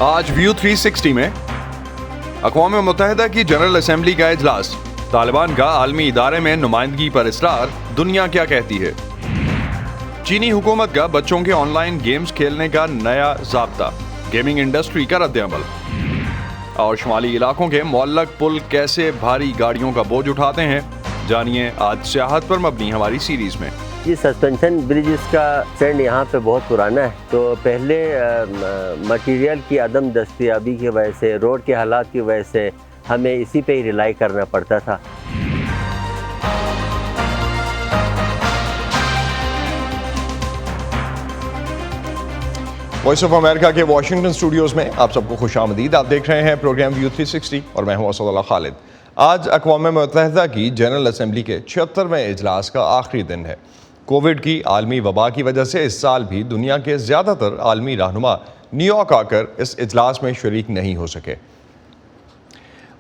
آج ویو 360 میں اقوام متحدہ کی جنرل اسمبلی کا اجلاس، طالبان کا عالمی ادارے میں نمائندگی پر اصرار، دنیا کیا کہتی ہے؟ چینی حکومت کا بچوں کے آن لائن گیمز کھیلنے کا نیا ضابطہ، گیمنگ انڈسٹری کا رد عمل، اور شمالی علاقوں کے معلق پل کیسے بھاری گاڑیوں کا بوجھ اٹھاتے ہیں، جانیے آج سیاحت پر مبنی ہماری سیریز میں۔ یہ سسپینشن بریجز کا ٹرینڈ یہاں پہ بہت پرانا ہے، تو پہلے مٹیریل کی عدم دستیابی کی وجہ سے، روڈ کے حالات کی وجہ سے ہمیں اسی پہ ہی ریلائی کرنا پڑتا تھا۔ وائس آف امریکہ کے واشنگٹن اسٹوڈیوز میں آپ سب کو خوش آمدید۔ آپ دیکھ رہے ہیں پروگرام ویو 360 اور میں ہوں اسد اللہ خالد۔ آج اقوام متحدہ کی جنرل اسمبلی کے 76ویں اجلاس کا آخری دن ہے۔ کووڈ کی عالمی وبا کی وجہ سے اس سال بھی دنیا کے زیادہ تر عالمی رہنما نیو یارک آ کر اس اجلاس میں شریک نہیں ہو سکے۔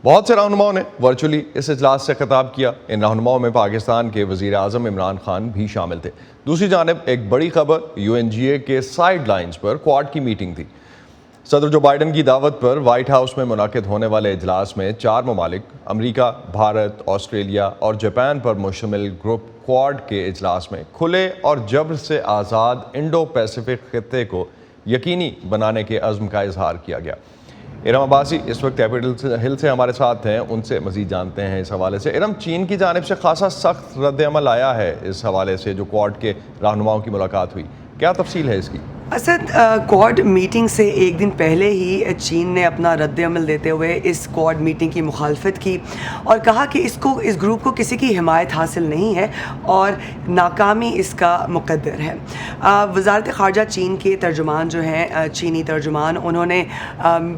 بہت سے رہنماؤں نے ورچولی اس اجلاس سے خطاب کیا۔ ان رہنماؤں میں پاکستان کے وزیر اعظم عمران خان بھی شامل تھے۔ دوسری جانب ایک بڑی خبر UNGA کے سائیڈ لائنز پر کواد کی میٹنگ تھی۔ صدر جو بائیڈن کی دعوت پر وائٹ ہاؤس میں منعقد ہونے والے اجلاس میں 4 ممالک امریکہ، بھارت، آسٹریلیا اور جاپان پر مشتمل گروپ کواد کے اجلاس میں کھلے اور جبر سے آزاد انڈو پیسفک خطے کو یقینی بنانے کے عزم کا اظہار کیا گیا۔ ارم عباسی اس وقت کیپٹل ہل سے ہمارے ساتھ ہیں، ان سے مزید جانتے ہیں اس حوالے سے۔ ارم، چین کی جانب سے خاصا سخت رد عمل آیا ہے اس حوالے سے جو کواد کے رہنماؤں کی ملاقات ہوئی، کیا تفصیل ہے اس کی؟ اسد، کواد میٹنگ سے ایک دن پہلے ہی چین نے اپنا رد عمل دیتے ہوئے اس کواد میٹنگ کی مخالفت کی اور کہا کہ اس گروپ کو کسی کی حمایت حاصل نہیں ہے اور ناکامی اس کا مقدر ہے۔ وزارت خارجہ چین کے ترجمان جو ہیں، چینی ترجمان، انہوں نے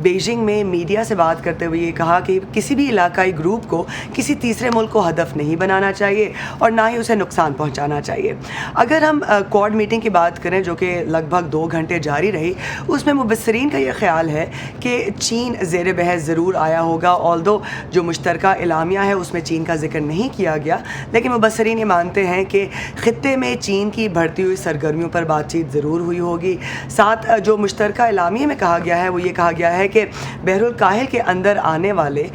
بیجنگ میں میڈیا سے بات کرتے ہوئے یہ کہا کہ کسی بھی علاقائی گروپ کو کسی تیسرے ملک کو ہدف نہیں بنانا چاہیے اور نہ ہی اسے نقصان پہنچانا چاہیے۔ اگر ہم کواد میٹنگ کی بات کریں جو کہ لگ بھگ 2 گھنٹے جاری رہی، اس میں مبصرین کا یہ خیال ہے کہ چین زیر بحث ضرور آیا ہوگا، آلدو جو مشترکہ اعلامیہ ہے اس میں چین کا ذکر نہیں کیا گیا، لیکن مبصرین یہ مانتے ہیں کہ خطے میں چین کی بڑھتی ہوئی سرگرمیوں پر بات چیت ضرور ہوئی ہوگی۔ ساتھ جو مشترکہ اعلامیہ میں کہا گیا ہے وہ یہ کہا گیا ہے کہ بحر الکاہل کے اندر آنے والے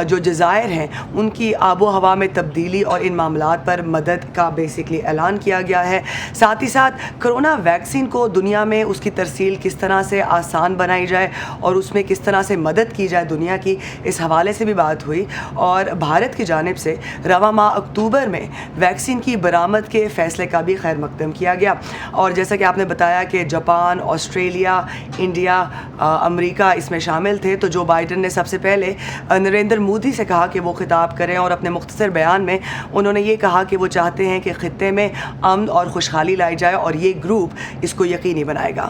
جو جزائر ہیں ان کی آب و ہوا میں تبدیلی اور ان معاملات پر مدد کا بیسکلی اعلان کیا گیا ہے۔ ساتھ ہی ساتھ کرونا ویکسین کو دنیا میں اس کی ترسیل کس طرح سے آسان بنائی جائے اور اس میں کس طرح سے مدد کی جائے دنیا کی، اس حوالے سے بھی بات ہوئی۔ اور بھارت کی جانب سے رواں ماہ اکتوبر میں ویکسین کی برآمد کے فیصلے کا بھی خیر مقدم کیا گیا۔ اور جیسا کہ آپ نے بتایا کہ جاپان، آسٹریلیا، انڈیا، امریکہ اس میں شامل تھے، تو جو بائیڈن نے سب سے پہلے نریندر مودی سے کہا کہ وہ خطاب کریں اور اپنے مختصر بیان میں انہوں نے یہ کہا کہ وہ چاہتے ہیں کہ خطے میں امن اور خوشحالی لائی جائے اور یہ گروپ اس کو یقینی بنائے گا۔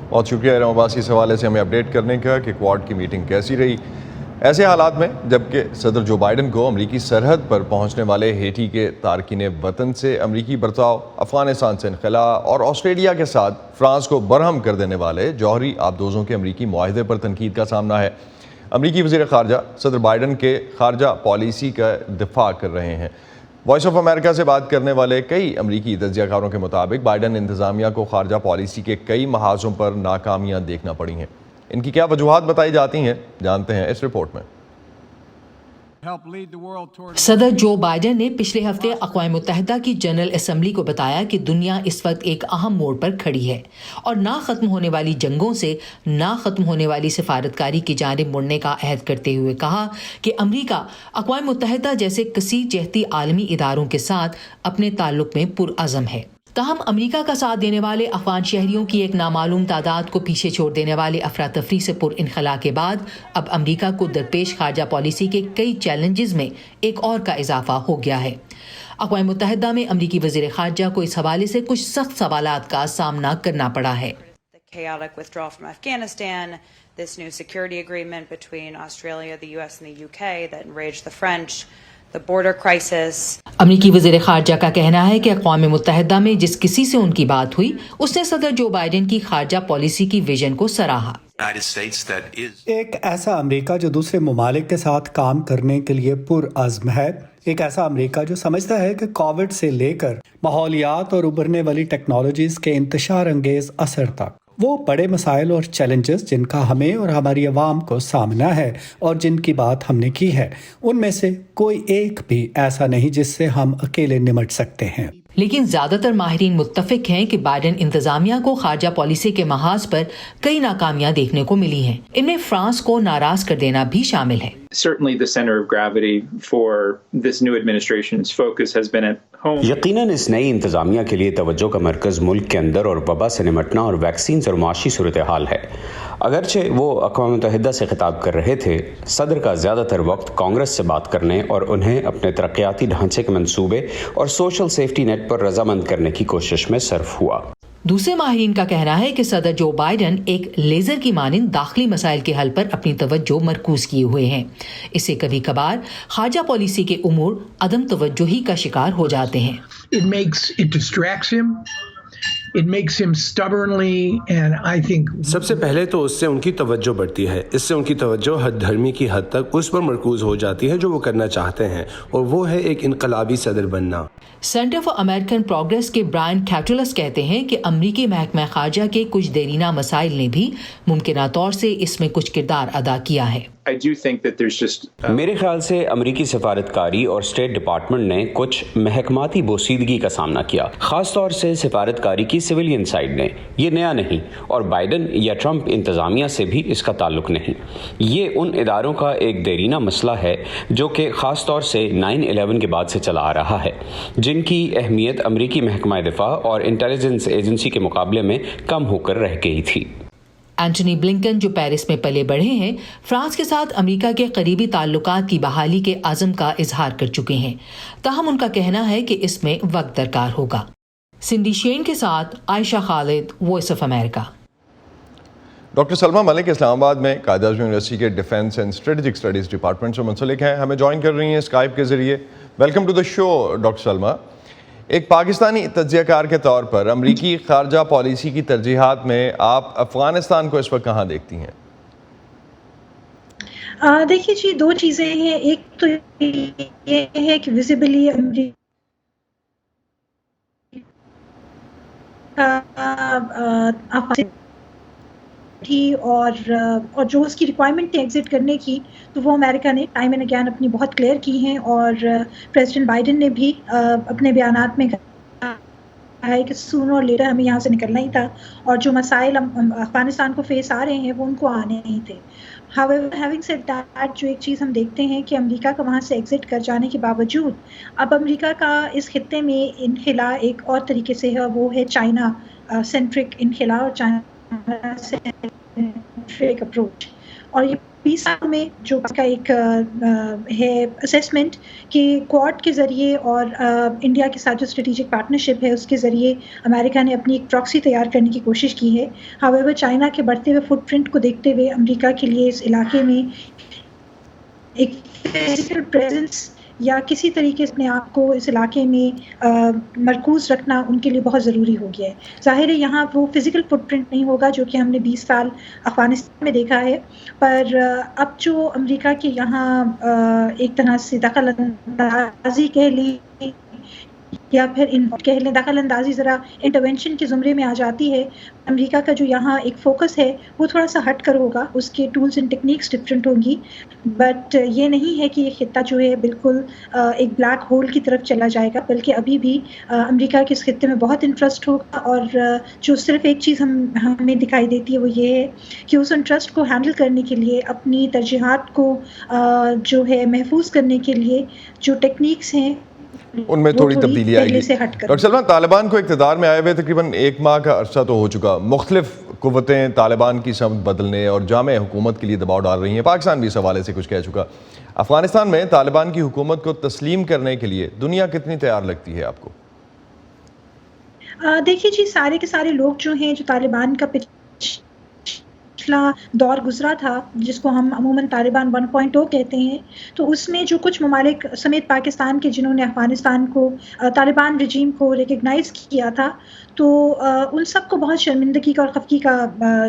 بہت شکریہ ارم عباسی اس حوالے سے ہمیں اپڈیٹ کرنے کا کہ کواد کی میٹنگ کیسی رہی۔ ایسے حالات میں جبکہ صدر جو بائیڈن کو امریکی سرحد پر پہنچنے والے ہیٹی کے تارکین وطن سے امریکی برتاؤ، افغانستان سے انخلا اور آسٹریلیا کے ساتھ فرانس کو برہم کر دینے والے جوہری آبدوزوں کے امریکی معاہدے پر تنقید کا سامنا ہے، امریکی وزیر خارجہ صدر بائیڈن کے خارجہ پالیسی کا دفاع کر رہے ہیں۔ وائس آف امریکہ سے بات کرنے والے کئی امریکی تجزیہ کاروں کے مطابق بائیڈن انتظامیہ کو خارجہ پالیسی کے کئی محاذوں پر ناکامیاں دیکھنا پڑی ہیں۔ ان کی کیا وجوہات بتائی جاتی ہیں، جانتے ہیں اس رپورٹ میں۔ صدر جو بائیڈن نے پچھلے ہفتے اقوام متحدہ کی جنرل اسمبلی کو بتایا کہ دنیا اس وقت ایک اہم موڑ پر کھڑی ہے اور نہ ختم ہونے والی جنگوں سے نہ ختم ہونے والی سفارتکاری کی جانب مڑنے کا عہد کرتے ہوئے کہا کہ امریکہ اقوام متحدہ جیسے کثیر جہتی عالمی اداروں کے ساتھ اپنے تعلق میں پرعزم ہے۔ تاہم امریکہ کا ساتھ دینے والے افغان شہریوں کی ایک نامعلوم تعداد کو پیچھے چھوڑ دینے والے افراتفری سے پر انخلا کے بعد اب امریکہ کو درپیش خارجہ پالیسی کے کئی چیلنجز میں ایک اور کا اضافہ ہو گیا ہے۔ اقوام متحدہ میں امریکی وزیر خارجہ کو اس حوالے سے کچھ سخت سوالات کا سامنا کرنا پڑا ہے۔ Chaotic withdrawal from Afghanistan, this new security agreement between Australia, the US and the UK that enraged the French, the border crisis. امریکی وزیر خارجہ کا کہنا ہے کہ اقوام متحدہ میں جس کسی سے ان کی بات ہوئی اس نے صدر جو بائیڈن کی خارجہ پالیسی کی ویژن کو سراہا۔ ایک ایسا امریکہ جو دوسرے ممالک کے ساتھ کام کرنے کے لیے پرعزم ہے، ایک ایسا امریکہ جو سمجھتا ہے کہ کووڈ سے لے کر ماحولیات اور ابھرنے والی ٹیکنالوجیز کے انتشار انگیز اثر تک وہ بڑے مسائل اور چیلنجز جن کا ہمیں اور ہماری عوام کو سامنا ہے اور جن کی بات ہم نے کی ہے، ان میں سے کوئی ایک بھی ایسا نہیں جس سے ہم اکیلے نمٹ سکتے ہیں۔ لیکن زیادہ تر ماہرین متفق ہیں کہ بائیڈن انتظامیہ کو خارجہ پالیسی کے محاذ پر کئی ناکامیاں دیکھنے کو ملی ہیں۔ ان میں فرانس کو ناراض کر دینا بھی شامل ہے۔ Certainly the center of gravity for this new administration's focus has been at home. یقیناً اس نئی انتظامیہ کے لیے توجہ کا مرکز ملک کے اندر اور وبا سے نمٹنا اور ویکسینز اور معاشی صورتحال ہے۔ اگرچہ وہ اقوام متحدہ سے خطاب کر رہے تھے، صدر کا زیادہ تر وقت کانگریس سے بات کرنے اور انہیں اپنے ترقیاتی ڈھانچے کے منصوبے اور سوشل سیفٹی نیٹ پر رضامند کرنے کی کوشش میں صرف ہوا۔ دوسرے ماہرین کا کہنا ہے کہ صدر جو بائیڈن ایک لیزر کی مانند داخلی مسائل کے حل پر اپنی توجہ مرکوز کیے ہوئے ہیں۔ اس سے کبھی کبھار خارجہ پالیسی کے امور عدم توجہی کا شکار ہو جاتے ہیں۔ It distracts him. It makes him stubbornly and I think سب سے پہلے تو اس سے ان کی توجہ بڑھتی ہے، اس سے ان کی توجہ حد دھرمی کی حد تک اس پر مرکوز ہو جاتی ہے جو وہ کرنا چاہتے ہیں، اور وہ ہے ایک انقلابی صدر بننا۔ سینٹر فار امریکن پروگریس کے برائن کیٹولس کہتے ہیں کہ امریکی محکمہ خارجہ کے کچھ دیرینہ مسائل نے بھی ممکنہ طور سے اس میں کچھ کردار ادا کیا ہے۔ I do think that there's just میرے خیال سے امریکی سفارتکاری اور اسٹیٹ ڈپارٹمنٹ نے کچھ محکماتی بوسیدگی کا سامنا کیا، خاص طور سے سفارتکاری کی سویلین سائڈ نے۔ یہ نیا نہیں، اور بائیڈن یا ٹرمپ انتظامیہ سے بھی اس کا تعلق نہیں۔ یہ ان اداروں کا ایک دیرینہ مسئلہ ہے جو کہ خاص طور سے 9/11 کے بعد سے چلا آ رہا ہے، جن کی اہمیت امریکی محکمہ دفاع اور انٹیلیجنس ایجنسی کے مقابلے میں کم ہو کر رہ گئی تھی۔ اینٹونی بلنکن جو پیرس میں پلے بڑھے ہیں، فرانس کے ساتھ امریکہ کے قریبی تعلقات کی بحالی کے عزم کا اظہار کر چکے ہیں، تاہم ان کا کہنا ہے کہ اس میں وقت درکار ہوگا۔ سنڈی شین کے ساتھ عائشہ خالد، وائس آف امریکہ۔ ڈاکٹر سلمہ ملک اسلام آباد میں قائد اعظم یونیورسٹی کے defence and strategic studies department سے منسلک ہیں، ہمیں جوائن کر رہی ہیں اسکائپ کے ذریعے۔ Welcome to the show doctor Salma. ایک پاکستانی تجزیہ کار کے طور پر امریکی خارجہ پالیسی کی ترجیحات میں آپ افغانستان کو اس وقت کہاں دیکھتی ہیں؟ دیکھیے جی، دو چیزیں ہیں۔ ایک تو یہ ہے کہ ویزیبلی اور جو اس کی ریکوائرمنٹ تھی ایگزٹ کرنے کی، تو وہ امریکہ نے ٹائم اینڈ اگین اپنی بہت کلیئر کی ہیں، اور پریزیڈنٹ بائیڈن نے بھی اپنے بیانات میں کہا ہے کہ سونر اور لیٹر ہمیں یہاں سے نکلنا ہی تھا، اور جو مسائل افغانستان کو فیس آ رہے ہیں وہ ان کو آنے ہی تھے۔ However, having said that, جو ایک چیز ہم دیکھتے ہیں کہ امریکہ کا وہاں سے ایگزٹ کر جانے کے باوجود اب امریکہ کا اس خطے میں انخلا ایک اور طریقے سے ہے، وہ ہے چائنا سینٹرک انخلا اور چائنا سینٹرک اپروچ۔ اور یہ 20 سال میں جو کا ایک ہے اسیسمنٹ کہ کوڈ کے ذریعے اور انڈیا کے ساتھ جو اسٹریٹجک پارٹنرشپ ہے اس کے ذریعے امریکہ نے اپنی ایک پراکسی تیار کرنے کی کوشش کی ہے۔ ہاویور چائنا کے بڑھتے ہوئے فٹ پرنٹ کو دیکھتے ہوئے امریکہ کے لیے اس علاقے میں ایک فزیکل پریزنس یا کسی طریقے سے اپنے آپ کو اس علاقے میں مرکوز رکھنا ان کے لیے بہت ضروری ہو گیا ہے۔ ظاہر ہے یہاں وہ فزیکل فٹ پرنٹ نہیں ہوگا جو کہ ہم نے 20 سال افغانستان میں دیکھا ہے، پر اب جو امریکہ کے یہاں ایک طرح سے دخل اندازی کہہ لیں یا پھر کہہ لیں دخل اندازی ذرا انٹرونشن کے زمرے میں آ جاتی ہے، امریکہ کا جو یہاں ایک فوکس ہے وہ تھوڑا سا ہٹ کر ہوگا، اس کے ٹولز اینڈ ٹیکنیکس ڈفرینٹ ہوں گی، بٹ یہ نہیں ہے کہ یہ خطہ جو ہے بالکل ایک بلیک ہول کی طرف چلا جائے گا، بلکہ ابھی بھی امریکہ کے اس خطے میں بہت انٹرسٹ ہوگا، اور جو صرف ایک چیز ہمیں دکھائی دیتی ہے وہ یہ ہے کہ اس انٹرسٹ کو ہینڈل کرنے کے لیے، اپنی ترجیحات کو جو ہے محفوظ کرنے کے لیے جو ٹیکنیکس ہیں ان میں تھوڑی تبدیلی آئے گی۔ ڈاکٹر سلمان، طالبان کو اقتدار میں آئے ہوئے تقریباً 1 ماہ کا عرصہ تو ہو چکا، مختلف قوتیں طالبان کی سمت بدلنے اور جامع حکومت کے لیے دباؤ ڈال رہی ہیں، پاکستان بھی اس حوالے سے کچھ کہہ چکا۔ افغانستان میں طالبان کی حکومت کو تسلیم کرنے کے لیے دنیا کتنی تیار لگتی ہے آپ کو؟ دیکھیے جی، سارے کے سارے لوگ جو ہیں جو طالبان کا دور گزرا تھا جس کو ہم عموماً طالبان 1.0 کہتے ہیں، تو اس میں جو کچھ ممالک سمیت پاکستان کے جنہوں نے افغانستان کو طالبان رجیم کو ریکگنائز کیا تھا، تو ان سب کو بہت شرمندگی کا اور خفگی کا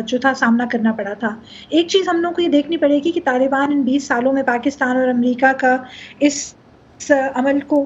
جو تھا سامنا کرنا پڑا تھا۔ ایک چیز ہم لوگوں کو یہ دیکھنی پڑے گی کہ طالبان ان 20 سالوں میں پاکستان اور امریکہ کا اس عمل کو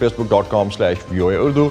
facebook.com/voaurdu,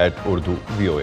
@urduvoa।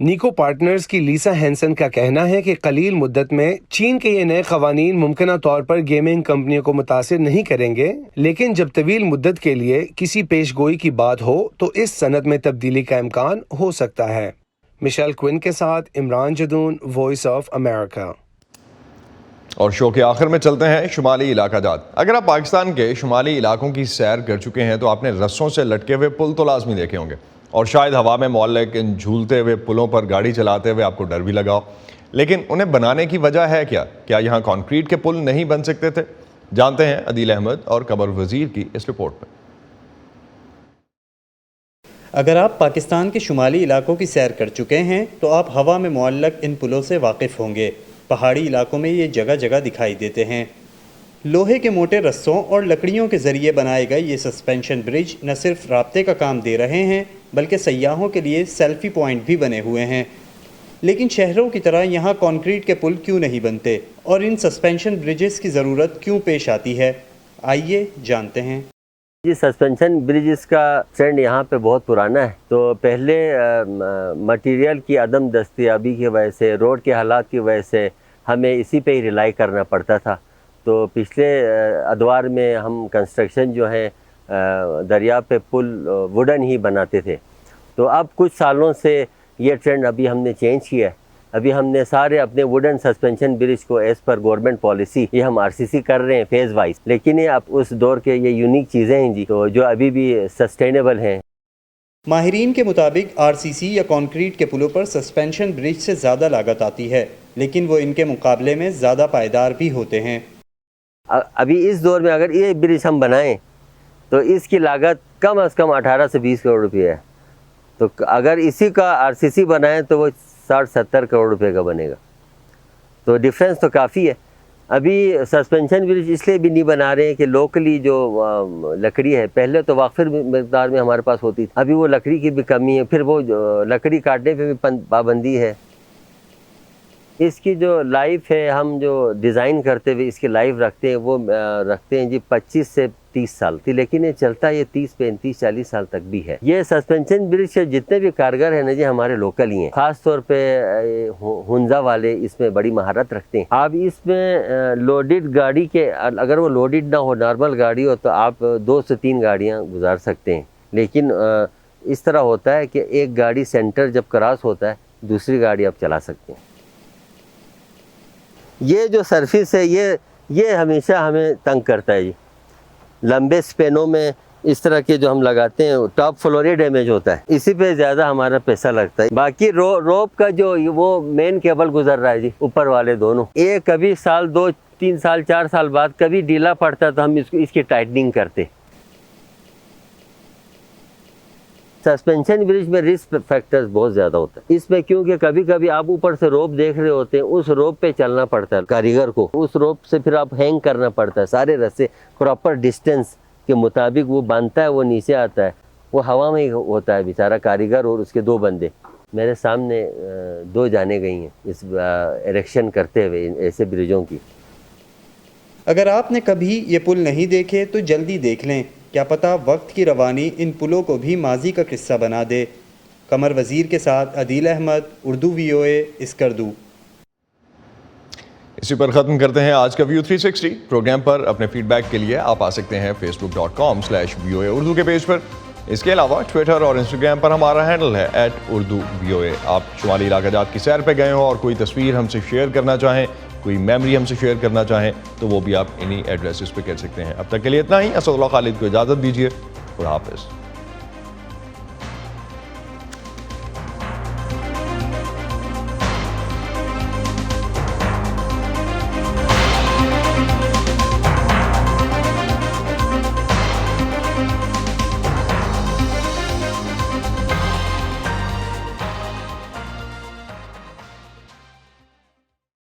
نیکو پارٹنرز کی لیسا ہینسن کا کہنا ہے کہ قلیل مدت میں چین کے یہ نئے قوانین ممکنہ طور پر گیمنگ کمپنیوں کو متاثر نہیں کریں گے، لیکن جب طویل مدت کے لیے کسی پیش گوئی کی بات ہو تو اس صنعت میں تبدیلی کا امکان ہو سکتا ہے۔ مشیل کوئن کے ساتھ Imran Jadoon, voice of America. اور شو کے آخر میں چلتے ہیں شمالی علاقہ جات۔ اگر آپ پاکستان کے شمالی علاقوں کی سیر کر چکے ہیں تو آپ نے رسوں سے لٹکے ہوئے پل تو لازمی دیکھے ہوں گے، اور شاید ہوا میں معلق ان جھولتے ہوئے پلوں پر گاڑی چلاتے ہوئے آپ کو ڈر بھی لگا ہو، لیکن انہیں بنانے کی وجہ ہے کیا یہاں کانکریٹ کے پل نہیں بن سکتے تھے؟ جانتے ہیں عدیل احمد اور قمر وزیر کی اس رپورٹ میں۔ اگر آپ پاکستان کے شمالی علاقوں کی سیر کر چکے ہیں تو آپ ہوا میں معلق ان پلوں سے واقف ہوں گے۔ پہاڑی علاقوں میں یہ جگہ جگہ دکھائی دیتے ہیں۔ لوہے کے موٹے رسوں اور لکڑیوں کے ذریعے بنائے گئے یہ سسپینشن برج نہ صرف رابطے کا کام دے رہے ہیں بلکہ سیاحوں کے لیے سیلفی پوائنٹ بھی بنے ہوئے ہیں۔ لیکن شہروں کی طرح یہاں کانکریٹ کے پل کیوں نہیں بنتے اور ان سسپینشن برجز کی ضرورت کیوں پیش آتی ہے؟ آئیے جانتے ہیں۔ جی، سسپینشن بریجز کا ٹرینڈ یہاں پہ بہت پرانا ہے۔ تو پہلے مٹیریل کی عدم دستیابی کی وجہ سے، روڈ کے حالات کی وجہ سے ہمیں اسی پہ ہی ریلائی کرنا پڑتا تھا۔ تو پچھلے ادوار میں ہم کنسٹرکشن جو ہے دریا پہ پل ووڈن ہی بناتے تھے۔ تو اب کچھ سالوں سے یہ ٹرینڈ ابھی ہم نے چینج کیا ہے۔ ابھی ہم نے سارے اپنے ووڈن سسپینشن برج کو ایز پر گورنمنٹ پالیسی یہ ہم RCC کر رہے ہیں فیز وائز، لیکن یہ اب اس دور کے یہ یونیک چیزیں ہیں جی، تو جو ابھی بھی سسٹینیبل ہیں۔ ماہرین کے مطابق RCC یا کانکریٹ کے پلوں پر سسپینشن برج سے زیادہ لاگت آتی ہے، لیکن وہ ان کے مقابلے میں زیادہ پائیدار بھی ہوتے ہیں۔ ابھی اس دور میں اگر یہ برج ہم بنائیں تو اس کی لاگت کم از کم 18 سے 20 کروڑ روپے ہے، تو اگر اسی کا RCC بنائیں تو وہ 60-70 کروڑ روپے کا بنے گا۔ تو ڈفرینس تو کافی ہے۔ ابھی سسپینشن برج اس لیے بھی نہیں بنا رہے ہیں کہ لوکلی جو لکڑی ہے، پہلے تو وافر مقدار میں ہمارے پاس ہوتی تھی، ابھی وہ لکڑی کی بھی کمی ہے، پھر وہ لکڑی کاٹنے پہ بھی پابندی ہے۔ اس کی جو لائف ہے، ہم جو ڈیزائن کرتے ہوئے اس کی لائف رکھتے ہیں وہ رکھتے ہیں جی 25 سے 30 سال تھی، لیکن یہ چلتا یہ 30 35 40 سال تک بھی ہے۔ یہ سسپینشن برج کے جتنے بھی کارگر ہیں نا جی، ہمارے لوکل ہی ہیں، خاص طور پہ ہنزا والے اس میں بڑی مہارت رکھتے ہیں۔ آپ اس میں لوڈڈ گاڑی کے، اگر وہ لوڈڈ نہ ہو، نارمل گاڑی ہو، تو آپ 2 سے 3 گاڑیاں گزار سکتے ہیں، لیکن اس طرح ہوتا ہے کہ ایک گاڑی سینٹر جب کراس ہوتا ہے دوسری گاڑی آپ چلا سکتے ہیں۔ یہ جو سرفس ہے یہ ہمیشہ ہمیں تنگ کرتا ہے جی۔ لمبے سپینوں میں اس طرح کے جو ہم لگاتے ہیں ٹاپ فلور ہی ڈیمیج ہوتا ہے، اسی پہ زیادہ ہمارا پیسہ لگتا ہے۔ باقی روپ کا جو وہ مین کیبل گزر رہا ہے جی، اوپر والے دونوں، یہ کبھی سال 2 3 سال 4 سال بعد کبھی ڈھیلا پڑتا تو ہم اس کی ٹائٹننگ کرتے۔ سسپینشن برج میں رسک فیکٹرز بہت زیادہ ہوتا ہے اس میں، کیونکہ کبھی کبھی آپ اوپر سے روپ دیکھ رہے ہوتے ہیں، اس روپ پہ چلنا پڑتا ہے کاریگر کو، اس روپ سے پھر آپ ہینگ کرنا پڑتا ہے، سارے رسے پراپر ڈسٹینس کے مطابق وہ باندھتا ہے، وہ نیچے آتا ہے، وہ ہوا میں ہی ہوتا ہے بیچارہ کاریگر اور اس کے 2 بندے۔ میرے سامنے 2 جانے گئی ہیں اس اریکشن کرتے ہوئے ایسے برجوں کی۔ اگر آپ نے کبھی یہ پل نہیں دیکھے تو جلدی دیکھ لیں، کیا پتہ وقت کی روانی ان پلوں کو بھی ماضی کا قصہ بنا دے۔ قمر وزیر کے ساتھ عدیل احمد، اردو VOA اسکردو۔ اسی پر ختم کرتے ہیں آج کا ویو 360 پروگرام پر۔ اپنے فیڈ بیک کے لیے آپ آ سکتے ہیں facebook.com/VOA اردو کے پیج پر۔ اس کے علاوہ ٹویٹر اور انسٹاگرام پر ہمارا ہینڈل ہے @urduvoa۔ آپ شمالی علاقہ جات کی سیر پہ گئے ہوں اور کوئی تصویر ہم سے شیئر کرنا چاہیں، کوئی میموری ہم سے شیئر کرنا چاہیں تو وہ بھی آپ انہی ایڈریسز پہ کر سکتے ہیں۔ اب تک کے لیے اتنا ہی۔ اسد اللہ خالد کو اجازت دیجیے، خدا حافظ۔